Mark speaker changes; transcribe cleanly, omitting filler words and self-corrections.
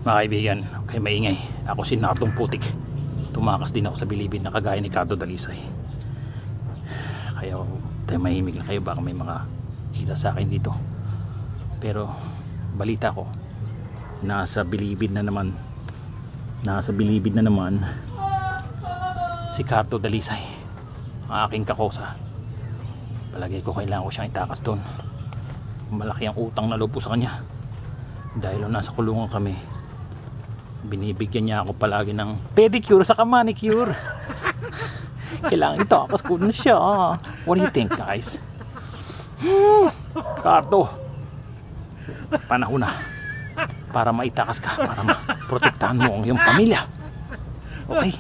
Speaker 1: Mga kaibigan, kay maingay. Ako si Nardong Putik. Tumakas din ako sa bilibid na kagaya ni Cardo Dalisay. Kaya tayo mahimik lang kayo, baka may mga kita sa akin dito. Pero balita ko, nasa bilibid na naman si Cardo Dalisay, ang aking kakosa. Palagay ko kailangan ko siyang itakas doon. Malaki ang utang na loob ko sa kanya. Dahil nung nasa kulungan kami, binibigyan niya ako palagi ng pedicure sa manicure. Kailangan itakas ko na siya. What do you think, guys? Cardo, panahon na para maitakas ka, para maprotektahan mo ang iyong pamilya. Okay?